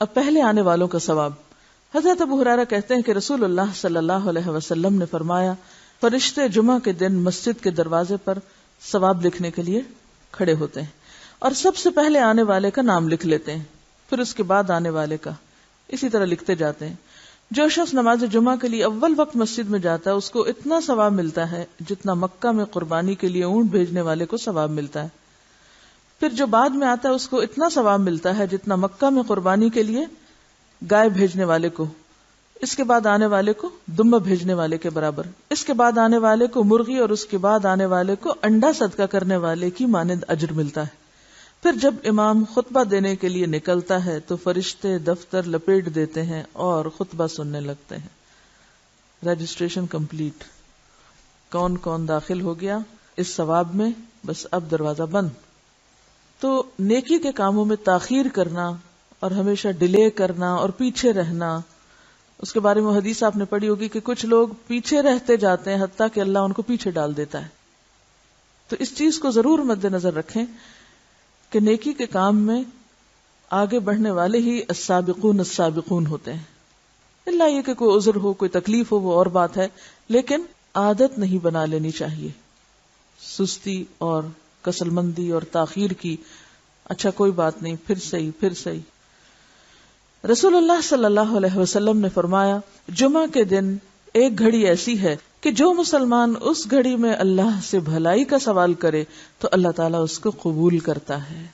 اب پہلے آنے والوں کا ثواب. حضرت ابو ہریرہ کہتے ہیں کہ رسول اللہ صلی اللہ علیہ وسلم نے فرمایا فرشتے جمعہ کے دن مسجد کے دروازے پر ثواب لکھنے کے لیے کھڑے ہوتے ہیں اور سب سے پہلے آنے والے کا نام لکھ لیتے ہیں، پھر اس کے بعد آنے والے کا، اسی طرح لکھتے جاتے ہیں. جو شخص نماز جمعہ کے لیے اول وقت مسجد میں جاتا ہے اس کو اتنا ثواب ملتا ہے جتنا مکہ میں قربانی کے لیے اونٹ بھیجنے والے کو ثواب ملتا ہے. پھر جو بعد میں آتا ہے اس کو اتنا ثواب ملتا ہے جتنا مکہ میں قربانی کے لیے گائے بھیجنے والے کو، اس کے بعد آنے والے کو دمبا بھیجنے والے کے برابر، اس کے بعد آنے والے کو مرغی اور اس کے بعد آنے والے کو انڈا صدقہ کرنے والے کی مانند اجر ملتا ہے. پھر جب امام خطبہ دینے کے لیے نکلتا ہے تو فرشتے دفتر لپیٹ دیتے ہیں اور خطبہ سننے لگتے ہیں. رجسٹریشن کمپلیٹ، کون کون داخل ہو گیا اس ثواب میں، بس اب دروازہ بند. تو نیکی کے کاموں میں تاخیر کرنا اور ہمیشہ ڈیلے کرنا اور پیچھے رہنا، اس کے بارے میں حدیث آپ نے پڑھی ہوگی کہ کچھ لوگ پیچھے رہتے جاتے ہیں حتیٰ کہ اللہ ان کو پیچھے ڈال دیتا ہے. تو اس چیز کو ضرور مد نظر رکھیں کہ نیکی کے کام میں آگے بڑھنے والے ہی السابقون السابقون ہوتے ہیں. اللہ یہ کہ کوئی عذر ہو، کوئی تکلیف ہو، وہ اور بات ہے، لیکن عادت نہیں بنا لینی چاہیے سستی اور کسل مندی اور تاخیر کی. اچھا کوئی بات نہیں، پھر صحیح. رسول اللہ صلی اللہ علیہ وسلم نے فرمایا جمعہ کے دن ایک گھڑی ایسی ہے کہ جو مسلمان اس گھڑی میں اللہ سے بھلائی کا سوال کرے تو اللہ تعالیٰ اس کو قبول کرتا ہے.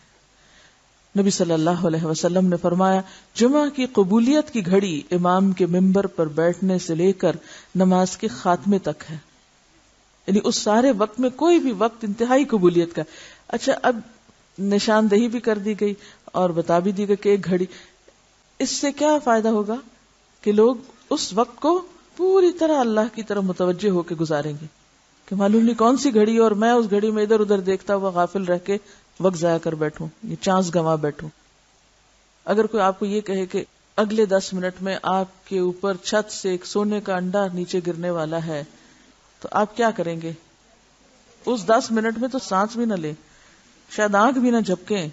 نبی صلی اللہ علیہ وسلم نے فرمایا جمعہ کی قبولیت کی گھڑی امام کے ممبر پر بیٹھنے سے لے کر نماز کے خاتمے تک ہے، یعنی اس سارے وقت میں کوئی بھی وقت انتہائی قبولیت کا. اچھا اب نشاندہی بھی کر دی گئی اور بتا بھی دی گئی کہ ایک گھڑی، اس سے کیا فائدہ ہوگا کہ لوگ اس وقت کو پوری طرح اللہ کی طرف متوجہ ہو کے گزاریں گے کہ معلوم نہیں کون سی گھڑی اور میں اس گھڑی میں ادھر ادھر دیکھتا ہوا غافل رہ کے وقت ضائع کر بیٹھوں، یہ چانس گنوا بیٹھوں. اگر کوئی آپ کو یہ کہے کہ اگلے 10 منٹ میں آپ کے اوپر چھت سے ایک سونے کا انڈا نیچے گرنے والا ہے تو آپ کیا کریں گے؟ اس 10 منٹ میں تو سانس بھی نہ لیں، شاید آنکھ بھی نہ جھپکیں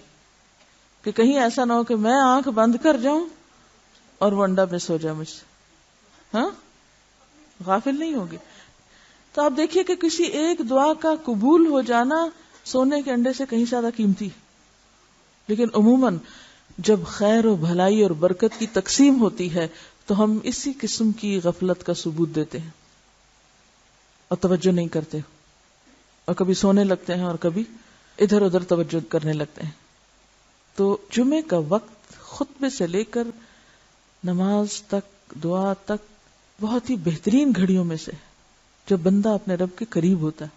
کہ کہیں ایسا نہ ہو کہ میں آنکھ بند کر جاؤں اور وہ انڈا مس ہو جائے مجھ سے. ہاں غافل نہیں ہوگی. تو آپ دیکھیے کہ کسی ایک دعا کا قبول ہو جانا سونے کے انڈے سے کہیں زیادہ قیمتی. لیکن عموماً جب خیر و بھلائی اور برکت کی تقسیم ہوتی ہے تو ہم اسی قسم کی غفلت کا ثبوت دیتے ہیں اور توجہ نہیں کرتے، اور کبھی سونے لگتے ہیں اور کبھی ادھر ادھر توجہ کرنے لگتے ہیں. تو جمعے کا وقت خطبے سے لے کر نماز تک، دعا تک بہت ہی بہترین گھڑیوں میں سے جب بندہ اپنے رب کے قریب ہوتا ہے.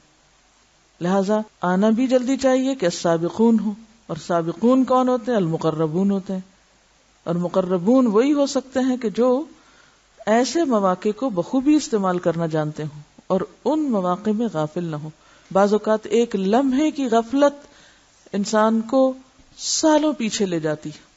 لہذا آنا بھی جلدی چاہیے کہ السابقون ہو، اور سابقون کون ہوتے ہیں؟ المقربون ہوتے ہیں. اور مقربون وہی ہو سکتے ہیں کہ جو ایسے مواقع کو بخوبی استعمال کرنا جانتے ہوں اور ان مواقع میں غافل نہ ہو. بعض اوقات ایک لمحے کی غفلت انسان کو سالوں پیچھے لے جاتی ہے.